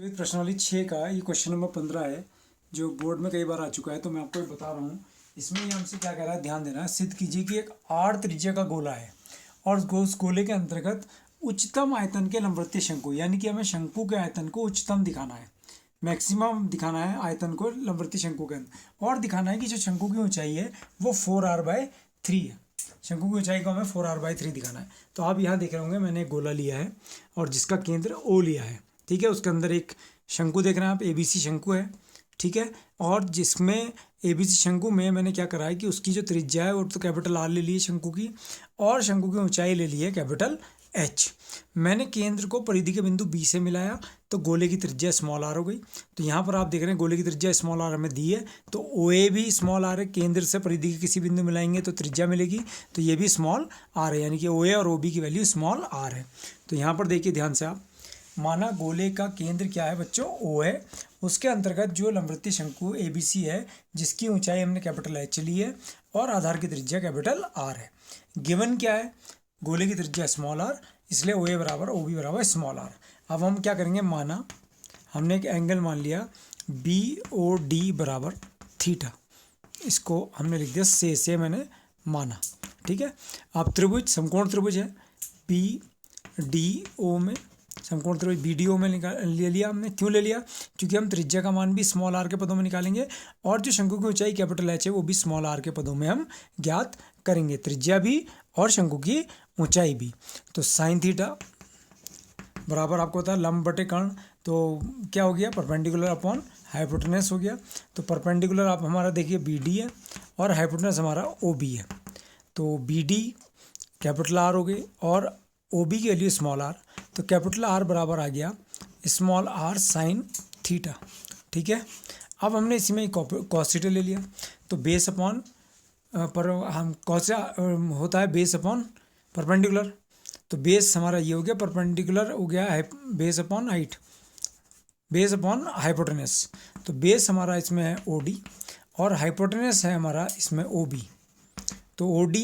तो ये प्रश्नावली 6 का ये क्वेश्चन नंबर 15 है, जो बोर्ड में कई बार आ चुका है। तो मैं आपको ये बता रहा हूँ। इसमें ये हमसे क्या कह रहा है, ध्यान देना है। सिद्ध कीजिए कि एक आर त्रिज्या का गोला है और उस गोले के अंतर्गत उच्चतम आयतन के लंबवतीय शंकु, यानी कि हमें शंकु के आयतन को उच्चतम दिखाना है, मैक्सिमम दिखाना है आयतन को लंबवतीय शंकु के अंदर, और दिखाना है कि जो शंकु की ऊंचाई है वो 4r/3 है। शंकु की ऊंचाई को हमें 4r/3 दिखाना है। तो आप यहाँ देख रहे होंगे, मैंने एक गोला लिया है और जिसका केंद्र O लिया है, ठीक है। उसके अंदर एक शंकु देख रहे हैं आप, ABC शंकु है, ठीक है। और जिसमें ABC शंकु में मैंने क्या करा है कि उसकी जो त्रिज्या है वो तो कैपिटल R ले ली है शंकु की, और शंकु की ऊंचाई ले ली है कैपिटल H। मैंने केंद्र को परिधि के बिंदु B से मिलाया तो गोले की त्रिज्या स्मॉल r हो गई। तो यहाँ पर आप देख रहे हैं गोले की त्रिज्या स्मॉल r हमें दी है, तो OA भी स्मॉल r है। केंद्र से परिधि के किसी बिंदु मिलाएंगे तो त्रिज्या मिलेगी, तो ये भी स्मॉल r है, यानी कि OA और OB की वैल्यू स्मॉल r है। तो यहाँ पर देखिए ध्यान से आप, माना गोले का केंद्र क्या है बच्चों, O है। उसके अंतर्गत जो लंबवतीय शंकु ABC है, जिसकी ऊंचाई हमने कैपिटल H ली है और आधार की त्रिज्या कैपिटल R है। गिवन क्या है, गोले की त्रिज्या स्मॉल r, इसलिए OA बराबर OB बराबर स्मॉल r। अब हम क्या करेंगे, माना हमने एक एंगल मान लिया BOD बराबर थीटा, इसको हमने लिख दिया से मैंने माना, ठीक है। अब त्रिभुज समकोण त्रिभुज है, BDO में समकोण त्रिभुज BDO में ले लिया हमने। क्यों ले लिया, क्योंकि हम त्रिज्या का मान भी स्मॉल r के पदों में निकालेंगे और जो शंकु की ऊंचाई कैपिटल H है वो भी स्मॉल r के पदों में हम ज्ञात करेंगे, त्रिज्या भी और शंकु की ऊंचाई भी। तो साइन थीटा बराबर आपको होता है लंब बटे कर्ण, तो क्या हो गया, परपेंडिकुलर अपॉन हाइपोटेनस हो गया। तो परपेंडिकुलर आप हमारा देखिए BD है और हाइपोटेनस हमारा OB है। तो BD कैपिटल R हो गई और OB की वैल्यू स्मॉल r, तो कैपिटल R बराबर आ गया स्मॉल r साइन थीटा, ठीक है। अब हमने इसी में कॉस थीटा ले लिया, तो बेस अपॉन पर हम कॉस होता है बेस अपॉन परपेंडिकुलर, तो बेस हमारा ये हो गया, परपेंडिकुलर हो गया है base upon height, base upon hypotenuse. तो बेस हमारा इसमें है OD और हाइपोटेनस है हमारा इसमें OB। तो OD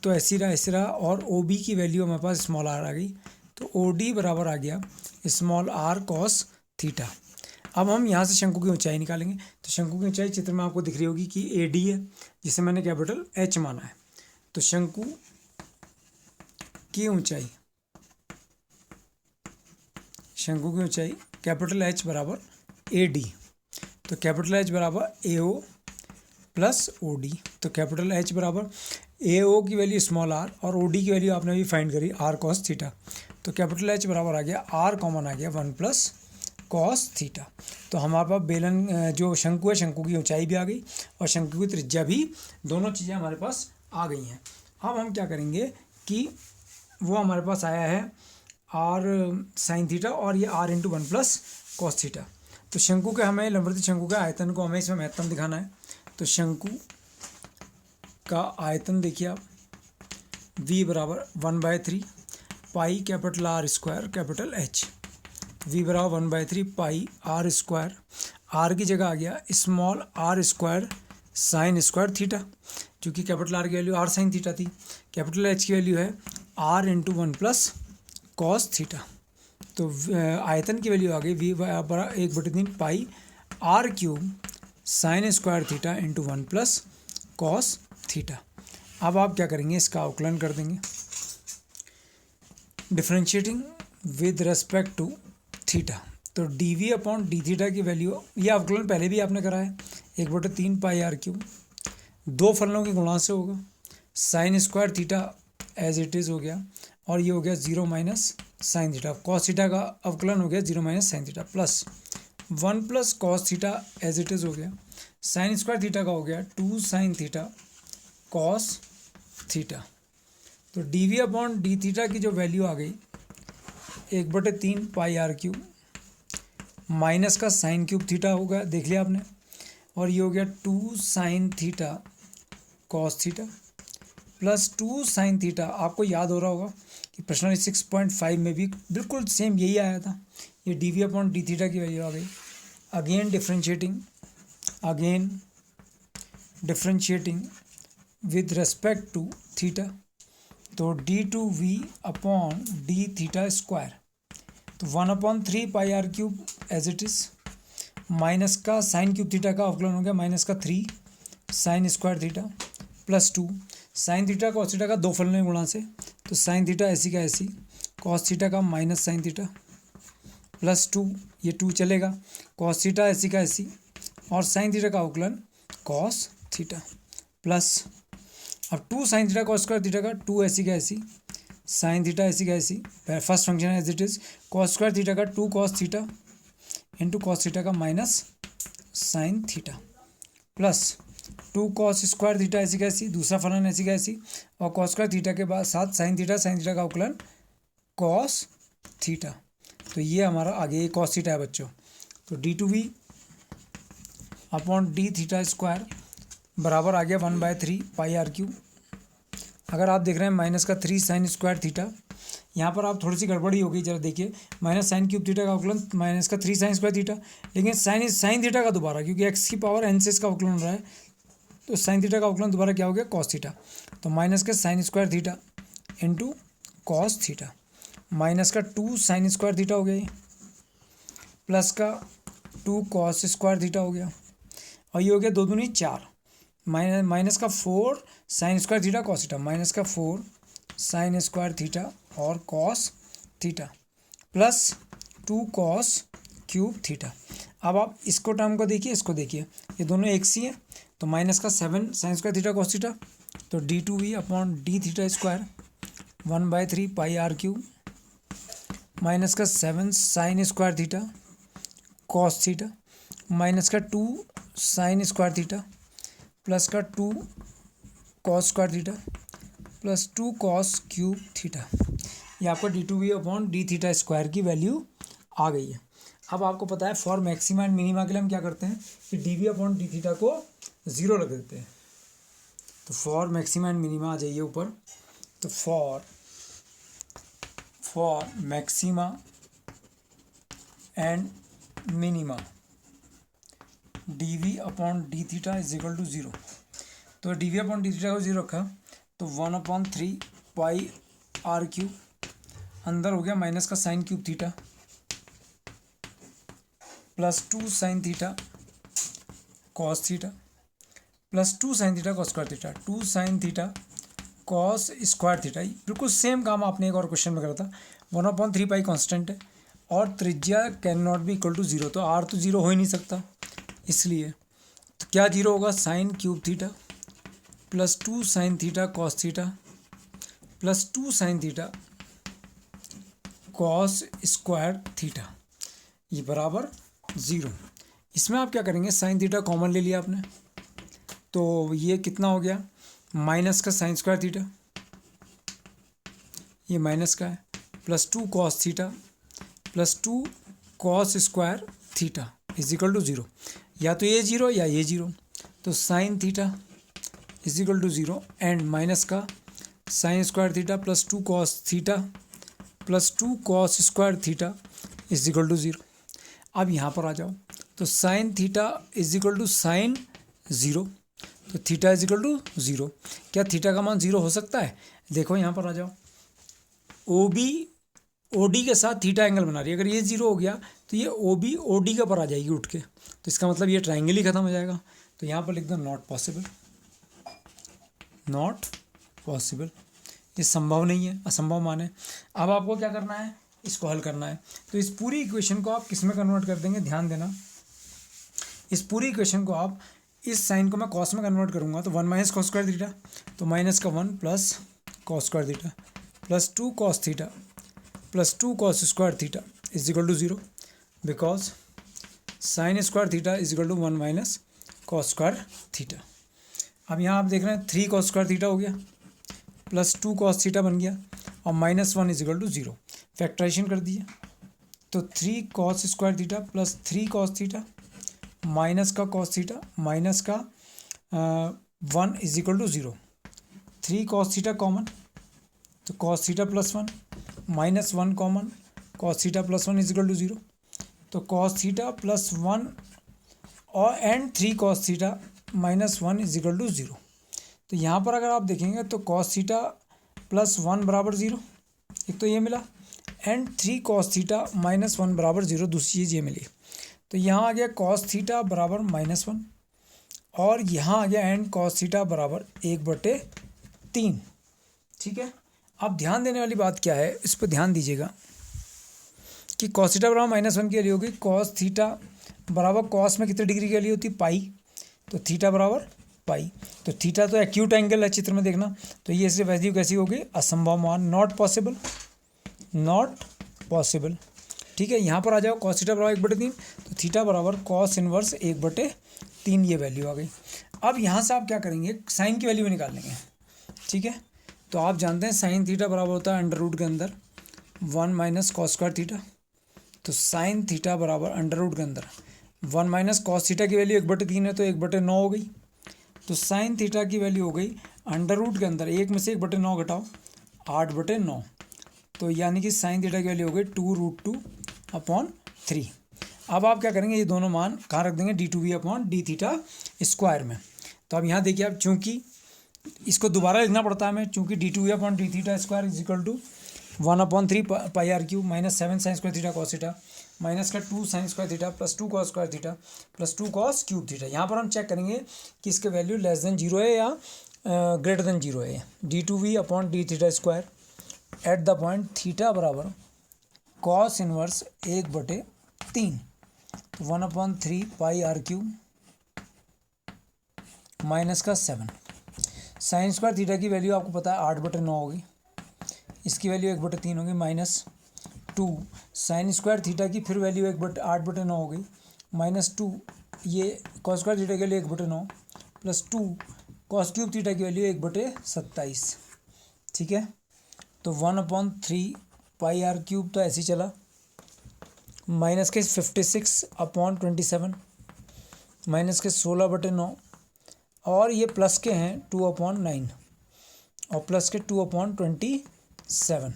तो ऐसी रहा और OB की वैल्यू हमारे पास स्मॉल r आ गई, तो OD बराबर आ गया स्मॉल r कॉस थीटा। अब हम यहाँ से शंकु की ऊंचाई निकालेंगे। तो शंकु की ऊंचाई चित्र में आपको दिख रही होगी कि AD है, जिसे मैंने कैपिटल H माना है। तो शंकु की ऊंचाई कैपिटल H बराबर AD, तो कैपिटल H बराबर AO प्लस OD। तो कैपिटल H बराबर AO की वैल्यू स्मॉल r और OD की वैल्यू आपने भी फाइंड करी r कॉस थीटा। तो कैपिटल H बराबर आ गया r कॉमन आ गया 1 प्लस कॉस थीटा। तो हमारे पास बेलन जो शंकु है, शंकु की ऊंचाई भी आ गई और शंकु की त्रिज्या भी, दोनों चीज़ें हमारे पास आ गई हैं। अब हम क्या करेंगे कि वो हमारे पास आया है r साइन थीटा और ये r into 1 plus cos theta. तो शंकु के हमें लंबवतीय शंकु के आयतन को हमें इसमें महत्तम दिखाना है। तो शंकु का आयतन देखिए आप, V बराबर 1/3 pi capital R square capital H, V बराबर 1/3 पाई R स्क्वायर, R की जगह आ गया small r square sine square theta, क्योंकि कैपिटल R की वैल्यू r साइन थीटा थी। कैपिटल H की वैल्यू है r into 1 plus cos theta. तो आयतन की वैल्यू आ गई V बराबर 1/3 pi R cube sine square theta into 1 plus cos theta. अब आप क्या करेंगे, इसका अवकलन कर देंगे, differentiating with respect to theta. तो dV अपॉन डी थीटा की वैल्यू, ये अवकलन पहले भी आपने करा है, 1/3 पाई R क्यूब, दो फलनों के गुणा से होगा, sine square theta as it is हो गया और ये हो गया 0 minus sine theta. Cos theta का अवकलन हो गया 0 minus sine theta plus 1 plus cos theta as it is हो गया, साइन स्क्वायर थीटा का हो गया 2 साइन थीटा कॉस थीटा। तो dV अपॉन डी थीटा की जो वैल्यू आ गई 1/3 पाई R क्यूब माइनस का साइन क्यूब थीटा होगा, देख लिया आपने, और ये हो गया 2 sine theta cos theta plus 2 sine theta. आपको याद हो रहा होगा कि प्रश्न 6.5 में भी बिल्कुल सेम यही आया था। ये dV अपॉन डी थीटा की वैल्यू आ गई। Again differentiating with respect to theta, तो D2V upon d theta square, तो 1/3 πr³ as it is, minus का साइन क्यूब थीटा का अवकलन हो गया माइनस का 3 sine square theta plus 2 sine theta cos theta का दो फलन गुणा से, तो साइन थीटा ऐसी का ऐसी, कॉस थीटा का माइनस साइन थीटा प्लस 2, ये 2 चलेगा, कॉस थीटा ऐसी का ऐसी, और साइन थीटा का अवकलन कॉस थीटा प्लस, अब 2 sine theta cos square theta का 2 ऐसी का ऐसी, साइन थीटा ऐसी का ऐसी, first function as it is, cos square theta का 2 cos theta into cos theta का minus sine theta plus 2 cos square theta ऐसी का ऐसी, दूसरा फलन ऐसी का ऐसी, और कॉस स्क्वायर थीटा के बाद साथ साइन थीटा का अवकलन कॉस थीटा। तो ये हमारा आगे कॉस थीटा है बच्चों। तो d2v upon d theta square बराबर आ गया 1/3 πr³। अगर आप देख रहे हैं माइनस का 3 साइन स्क्वायर थीटा, यहाँ पर आप थोड़ी सी गड़बड़ी हो गई, जरा देखिए, माइनस साइन क्यूब थीटा का अवकलन माइनस का 3 साइन स्क्वायर थीटा, लेकिन साइन थीटा का दोबारा, क्योंकि x की पावर n से इसका अवकलन हो रहा है, तो साइन थीटा का अवकलन दोबारा क्या हो गया कॉस थीटा, तो माइनस का sine square theta into cos theta, minus का 2 साइन स्क्वायर थीटा हो गया ये, प्लस का 2 कॉस स्क्वायर थीटा हो गया, और ये हो गया 2 दूनी 4, माइनस का 4 sign square theta cos theta, minus का 4 साइन स्क्वायर थीटा और cos theta plus 2 cos cube theta. अब आप इसको टर्म को देखिए, इसको देखिए, ये दोनों एक सी हैं, तो माइनस का 7 sine square theta cos theta, तो d2v upon d theta square 1/3 πr³ minus का 7 sine square theta cos theta minus का 2 साइन स्क्वायर थीटा प्लस का 2 cos square theta plus 2 cos cube theta. ये आपका d2v upon d theta square की value आ गई है। अब आपको पता है फॉर मैक्सिमा एंड मिनिमा के लिए हम क्या करते हैं कि dv अपॉन डी थीटा को 0 रख देते हैं। तो फॉर मैक्सिमा एंड मिनिमा आ जाइए ऊपर, तो for maxima and minima dv upon d theta is equal to 0। तो dv अपॉन डी थीटा को 0 रखा, तो 1/3 πr³ अंदर हो गया माइनस का sine cube theta plus 2 sine theta cos theta plus 2 sine theta cos square theta, 2 sine theta cos square theta. बिल्कुल same काम आपने एक और क्वेश्चन में करा था। 1/3 कांस्टेंट है और त्रिज्या can not be equal to 0, तो r तो 0 हो ही नहीं सकता, इसलिए तो क्या 0 होगा, sign cube theta plus 2 sine theta cos theta plus 2 sine theta cos square theta, ये बराबर 0। इसमें आप क्या करेंगे, साइन थीटा कॉमन ले लिया आपने, तो ये कितना हो गया, माइनस का साइन स्क्वायर थीटा, ये माइनस का है, plus 2 cos theta plus 2 cos square theta is equal to 0। या तो ये 0 या ये 0, तो sine theta is equal to 0 and minus का sine square theta plus 2 cos theta plus 2 cos square theta is equal to 0। अब यहाँ पर आ जाओ, तो sine theta is equal to sine 0, तो थीटा इज इक्वल टू 0। क्या थीटा का मान 0 हो सकता है, देखो यहाँ पर आ जाओ, OD के साथ थीटा एंगल बना रही है, अगर ये 0 हो गया तो ये OD का पर आ जाएगी उठ के, तो इसका मतलब ये ट्राइंगल ही खत्म हो जाएगा। तो यहाँ पर लिख दो नॉट पॉसिबल, नॉट पॉसिबल, ये संभव नहीं है, असंभव मान है। अब आपको क्या करना है, इसको हल करना है। तो इस पूरी इक्वेशन को आप किस में कन्वर्ट कर देंगे, ध्यान देना, इस पूरी इक्वेशन को आप, इस साइन को मैं कॉस में कन्वर्ट करूँगा, तो 1 माइनस कॉस स्क्वायर थीटा, तो माइनस का 1 plus cos square theta plus 2 cos theta plus 2 cos square theta is equal to 0, because sine square theta is equal to 1 minus cos square theta. अब यहाँ आप देख रहे हैं 3 कॉस स्क्वायर थीटा हो गया प्लस 2 कॉस थीटा बन गया और minus 1 is equal to 0, factorisation कर दिया, तो 3 cos square theta plus 3 cos theta minus का कॉस थीटा माइनस का 1 is equal to 0, 3 cos theta common, तो cos theta plus 1 minus 1 common, cos theta plus 1 is equal to 0, तो cos theta plus 1 और and 3 cos theta minus 1 is equal to 0। तो यहाँ पर अगर आप देखेंगे तो कॉस थीटा प्लस 1 बराबर 0, एक तो ये मिला, एंड 3 कॉस थीटा माइनस 1 बराबर 0, दूसरी चीज़ ये मिली। तो यहाँ आ गया कॉस थीटा बराबर -1 और यहाँ आ गया एंड कॉस थीटा बराबर 1/3। ठीक है, अब ध्यान देने वाली बात क्या है, इस पर ध्यान दीजिएगा कि कॉस थीटा बराबर -1 की वैल्यू होगी कॉस थीटा बराबर कॉस में कितने डिग्री की वैल्यू होती है पाई, तो थीटा बराबर पाई। तो थीटा तो एक्यूट एंगल है चित्र में देखना, तो ये इससे वैल्यू कैसी होगी, असंभव मान, नॉट पॉसिबल, नॉट पॉसिबल। ठीक है, यहाँ पर आ जाओ कॉस थीटा बराबर 1/3, तो थीटा बराबर कॉस इनवर्स 1/3, ये वैल्यू आ गई। अब यहाँ से आप क्या करेंगे, साइन की वैल्यू भी निकाल लेंगे। ठीक है, तो आप जानते हैं साइन थीटा बराबर होता है अंडर रूट के अंदर 1 माइनस कॉस स्क्वायर थीटा। तो साइन थीटा बराबर अंडर रूट के अंदर 1 माइनस कॉस थीटा की वैल्यू 1/3 है, तो 1/9 हो गई। तो साइन थीटा की वैल्यू हो गई अंडर रूट के अंदर, एक में से 1/9 घटाओ 8/9, तो यानी कि साइन थीटा की वैल्यू हो गई 2√2/3। अब आप क्या करेंगे, ये दोनों मान कहाँ रख देंगे, d2v/d थीटा² में। तो अब यहाँ देखिए, अब चूँकि इसको दोबारा लिखना पड़ता है हमें, चूँकि d2v/d theta is equal to 1/3 pi r cube minus 7 sine square theta cos theta minus का 2 sine square theta plus 2 cos square theta plus 2 cos cube theta. यहाँ पर हम चेक करेंगे कि इसके वैल्यू <0 है या <0 है। d2v/d theta at the point theta बराबर कॉस इनवर्स 1/3, तो 1/3 पाई आर क्यूब माइनस का 7। साइन स्क्वायर थीटा की वैल्यू आपको पता है 8/9 होगी, इसकी वैल्यू 1/3 होगी -2 साइन स्क्वायर थीटा की फिर वैल्यू 8/9 हो गई -2, ये कॉस स्क्वायर थीटा के लिए 1/9 प्लस 2 कॉस क्यूब थीटा की वैल्यू 1/27। ठीक है, तो 1/3 पाई आर क्यूब तो ऐसे ही चला, माइनस के 56/27 माइनस के 16/9 और ये प्लस के हैं 2/9 और प्लस के 2/27।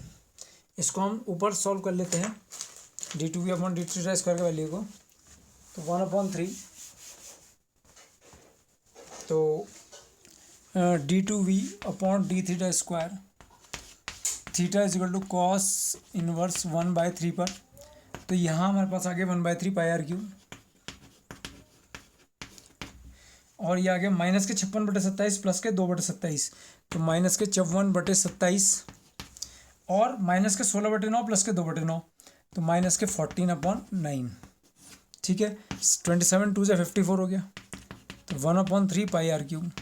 इसको हम ऊपर सॉल्व कर लेते हैं d2v/d2 स्क्वायर की वैल्यू को, तो 1/3 तो d2v/d theta theta is equal to cos inverse 1/3 पर, तो यहाँ हमारे पास आ गया 1/3 पाई आर क्यूब और ये आ गया माइनस के 56/27 प्लस के 2/27, तो माइनस के 54/27 और माइनस के 16/9 प्लस के 2/9, तो माइनस के 14/9। ठीक है, 27 2 से 54 हो गया, तो 1/3 पाई आर क्यूब।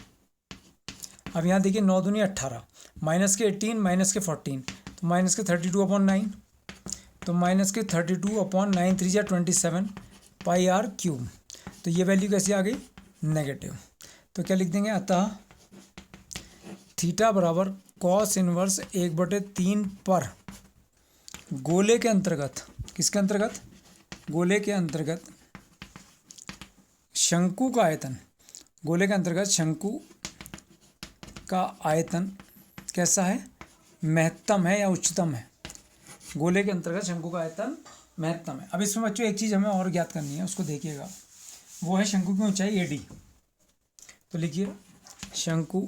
अब यहाँ देखिए 9 दूनी 18, माइनस के 18 माइनस के 14, तो माइनस के 32/9, तो माइनस के 32/9 3 27 पाई आर क्यूब। तो ये वैल्यू कैसी आ गई, नेगेटिव। तो क्या लिख देंगे, अतः थीटा बराबर कॉस इनवर्स 1/3 पर गोले के अंतर्गत, किसके अंतर्गत, गोले के अंतर्गत शंकु का आयतन, गोले के अंतर्गत शंकु का आयतन कैसा है, महत्तम है या उच्चतम है। गोले के अंतर्गत शंकु का आयतन महत्तम है। अब इसमें बच्चों एक चीज़ हमें और ज्ञात करनी है, उसको देखिएगा, वो है शंकु की ऊंचाई AD। तो लिखिए शंकु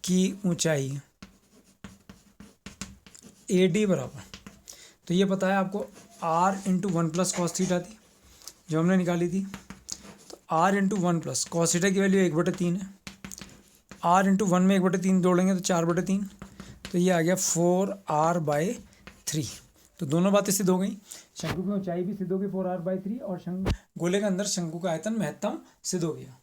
की ऊंचाई AD बराबर, तो ये पता है आपको r/1 प्लस कॉस थीटा थी जो हमने निकाली थी, तो r/1 प्लस कॉस थीटा की वैल्यू 1/3 है, r/1 में 1/3 जोड़ेंगे तो 4/3, तो ये आ गया 4r/3। तो दोनों बातें सिद्ध हो गई, शंकु की ऊंचाई भी सिद्ध हो गई 4r/3 और गोले के अंदर शंकु का आयतन महत्तम सिद्ध हो गया।